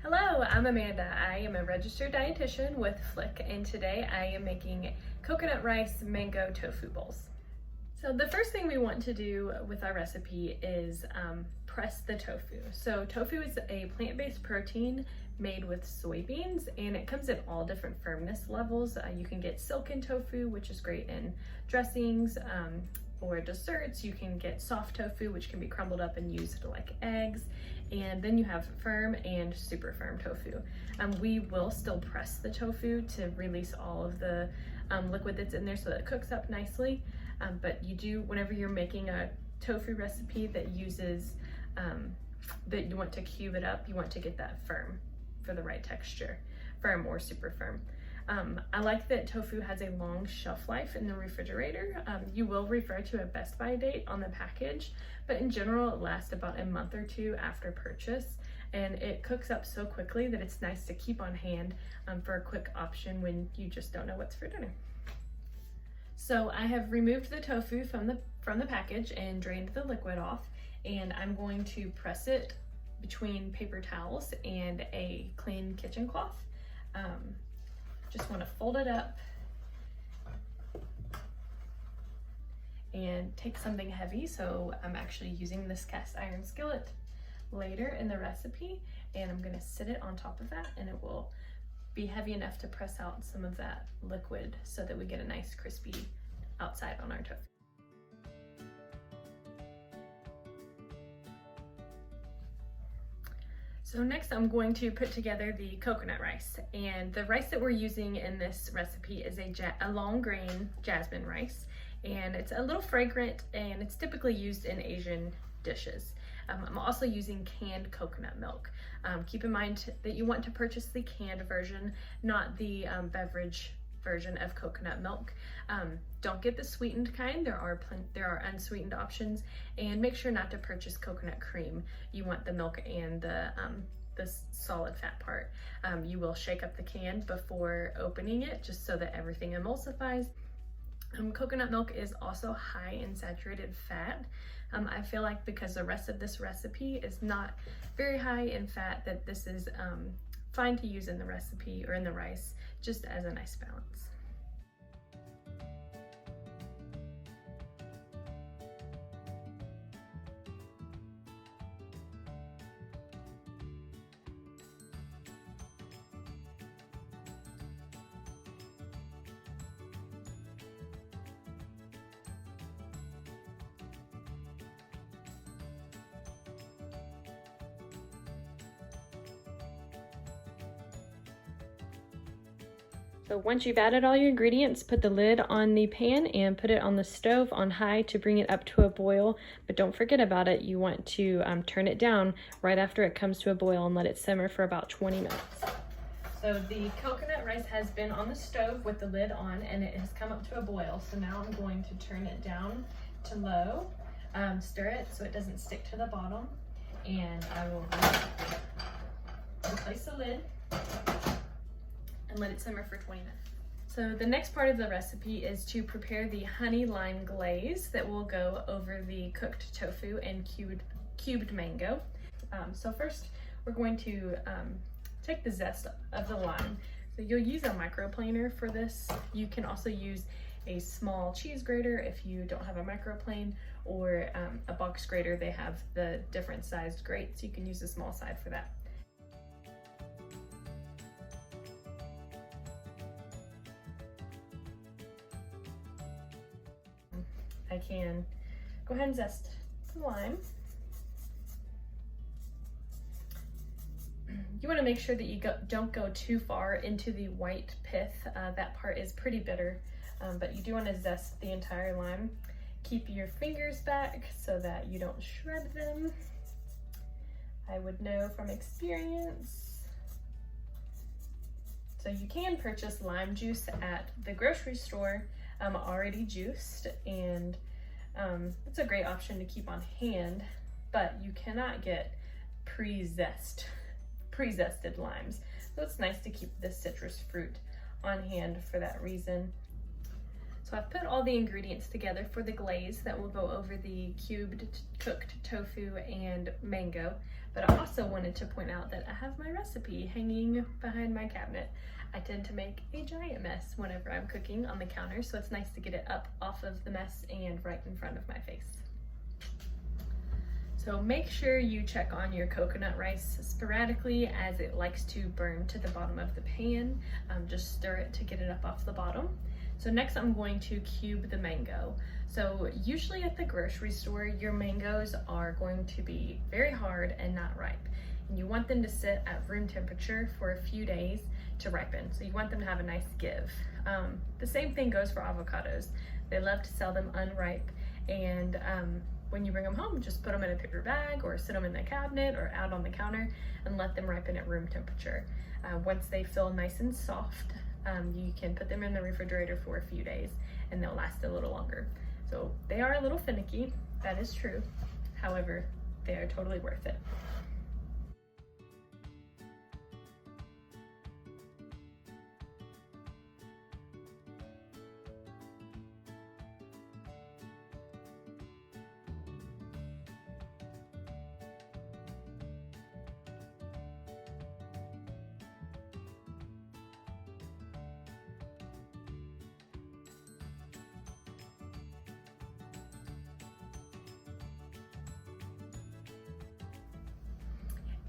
Hello, I'm Amanda. I am a registered dietitian with Flik, and today I am making coconut rice mango tofu bowls. So the first thing we want to do with our recipe is press the tofu. So tofu is a plant-based protein made with soybeans, and it comes in all different firmness levels. You can get silken tofu, which is great in dressings or desserts. You can get soft tofu, which can be crumbled up and used like eggs. And then you have firm and super firm tofu. We will still press the tofu to release all of the liquid that's in there so that it cooks up nicely. But you do, whenever you're making a tofu recipe that uses, that you want to cube it up, you want to get that firm for the right texture, firm or super firm. I like that tofu has a long shelf life in the refrigerator. You will refer to a Best By date on the package, but in general it lasts about a month or two after purchase, and it cooks up so quickly that it's nice to keep on hand for a quick option when you just don't know what's for dinner. So I have removed the tofu from the package and drained the liquid off, and I'm going to press it between paper towels and a clean kitchen cloth. Just want to fold it up and take something heavy. So I'm actually using this cast iron skillet later in the recipe, and I'm going to sit it on top of that, and it will be heavy enough to press out some of that liquid so that we get a nice crispy outside on our tofu. So next I'm going to put together the coconut rice, and the rice that we're using in this recipe is a long grain jasmine rice, and it's a little fragrant, and it's typically used in Asian dishes. I'm also using canned coconut milk. Keep in mind that you want to purchase the canned version, not the beverage version of coconut milk. Don't get the sweetened kind. There are unsweetened options, and make sure not to purchase coconut cream. You want the milk and the solid fat part. You will shake up the can before opening it just so that everything emulsifies. Coconut milk is also high in saturated fat. I feel like because the rest of this recipe is not very high in fat, that this is fine to use in the recipe or in the rice, just as a nice balance. So once you've added all your ingredients, put the lid on the pan and put it on the stove on high to bring it up to a boil. But don't forget about it. You want to turn it down right after it comes to a boil and let it simmer for about 20 minutes. So the coconut rice has been on the stove with the lid on, and it has come up to a boil. So now I'm going to turn it down to low, stir it so it doesn't stick to the bottom, and I will replace the lid and let it simmer for 20 minutes. So the next part of the recipe is to prepare the honey lime glaze that will go over the cooked tofu and cubed mango. So first we're going to take the zest of the lime. So you'll use a microplaner for this. You can also use a small cheese grater if you don't have a microplane, or a box grater. They have the different sized grates. You can use a small side for that. I can go ahead and zest some lime. You want to make sure that you don't go too far into the white pith. That part is pretty bitter, but you do want to zest the entire lime. Keep your fingers back so that you don't shred them. I would know from experience. So you can purchase lime juice at the grocery store already juiced, and it's a great option to keep on hand, but you cannot get pre-zested limes. So it's nice to keep this citrus fruit on hand for that reason. So So I've put all the ingredients together for the glaze that will go over the cubed cooked tofu and mango. But I also wanted to point out that I have my recipe hanging behind my cabinet. I tend to make a giant mess whenever I'm cooking on the counter, so it's nice to get it up off of the mess and right in front of my face. So make sure you check on your coconut rice sporadically, as it likes to burn to the bottom of the pan. Just stir it to get it up off the bottom. So next I'm going to cube the mango. So usually at the grocery store, your mangoes are going to be very hard and not ripe. And you want them to sit at room temperature for a few days to ripen. So you want them to have a nice give. The same thing goes for avocados. They love to sell them unripe, and when you bring them home, just put them in a paper bag or sit them in the cabinet or out on the counter and let them ripen at room temperature. Once they feel nice and soft, you can put them in the refrigerator for a few days and they'll last a little longer. So they are a little finicky, that is true. However, they are totally worth it.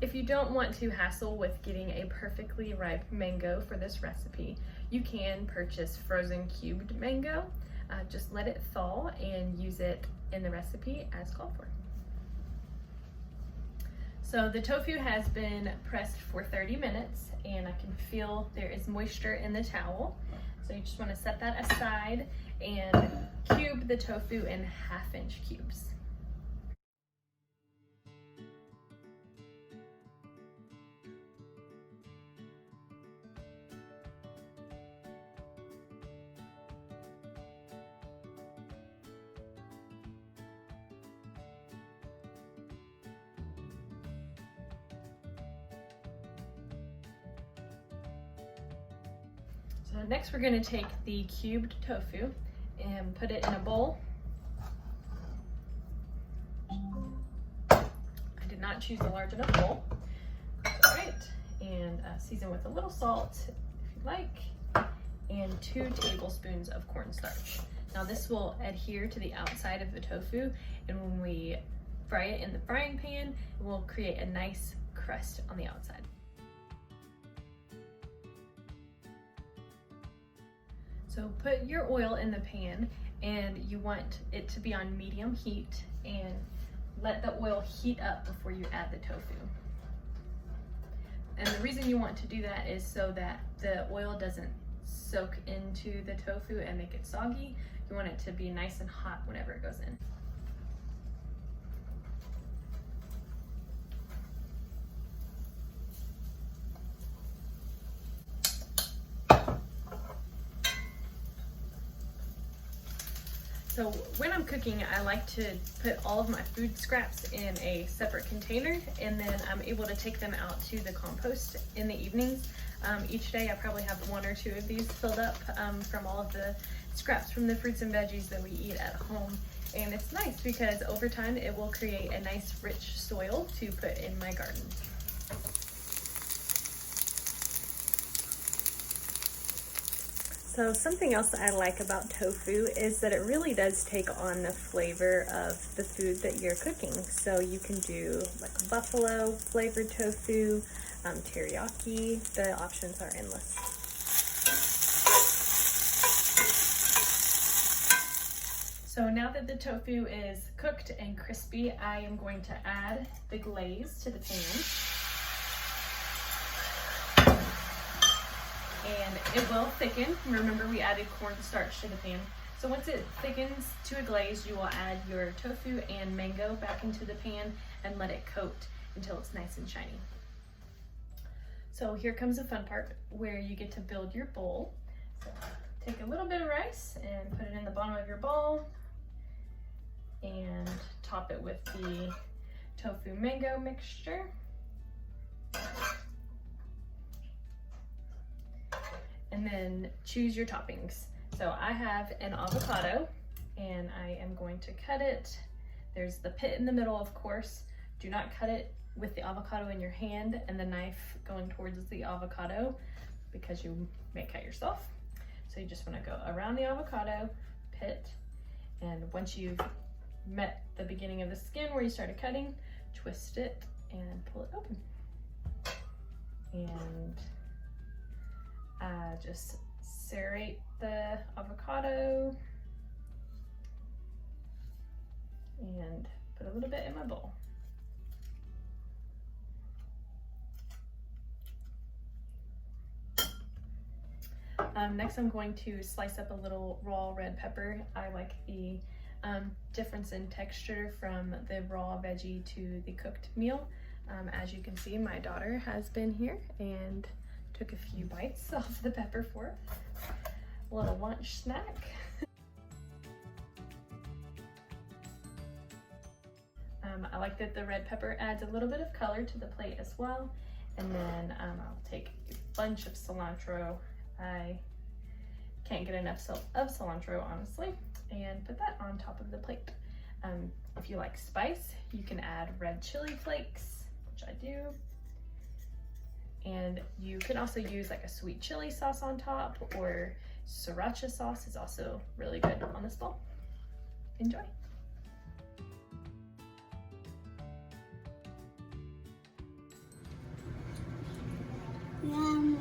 If you don't want to hassle with getting a perfectly ripe mango for this recipe, you can purchase frozen cubed mango. Just let it thaw and use it in the recipe as called for. So the tofu has been pressed for 30 minutes and I can feel there is moisture in the towel. So you just want to set that aside and cube the tofu in 1/2-inch cubes. So next we're going to take the cubed tofu and put it in a bowl. I did not choose a large enough bowl. All right, and season with a little salt if you like, and 2 tablespoons of cornstarch. Now this will adhere to the outside of the tofu, and when we fry it in the frying pan, it will create a nice crust on the outside. So put your oil in the pan and you want it to be on medium heat, and let the oil heat up before you add the tofu. And the reason you want to do that is so that the oil doesn't soak into the tofu and make it soggy. You want it to be nice and hot whenever it goes in. So when I'm cooking, I like to put all of my food scraps in a separate container, and then I'm able to take them out to the compost in the evenings. Each day I probably have 1 or 2 of these filled up from all of the scraps from the fruits and veggies that we eat at home. And it's nice because over time it will create a nice rich soil to put in my garden. So something else that I like about tofu is that it really does take on the flavor of the food that you're cooking. So you can do like buffalo flavored tofu, teriyaki, the options are endless. So now that the tofu is cooked and crispy, I am going to add the glaze to the pan. And it will thicken. Remember, we added cornstarch to the pan. So once it thickens to a glaze, you will add your tofu and mango back into the pan and let it coat until it's nice and shiny. So here comes the fun part where you get to build your bowl. So take a little bit of rice and put it in the bottom of your bowl and top it with the tofu mango mixture. And then choose your toppings. So I have an avocado and I am going to cut it. There's the pit in the middle, of course. Do not cut it with the avocado in your hand and the knife going towards the avocado because you may cut yourself. So you just want to go around the avocado pit, and once you've met the beginning of the skin where you started cutting, twist it and pull it open. And just serrate the avocado and put a little bit in my bowl. Next I'm going to slice up a little raw red pepper. I like the difference in texture from the raw veggie to the cooked meal. As you can see, my daughter has been here and took a few bites off the pepper for us. A little lunch snack. I like that the red pepper adds a little bit of color to the plate as well. And then I'll take a bunch of cilantro. I can't get enough of cilantro, honestly, and put that on top of the plate. If you like spice, you can add red chili flakes, which I do. And you can also use like a sweet chili sauce on top, or sriracha sauce is also really good on this bowl. Enjoy. Yummy.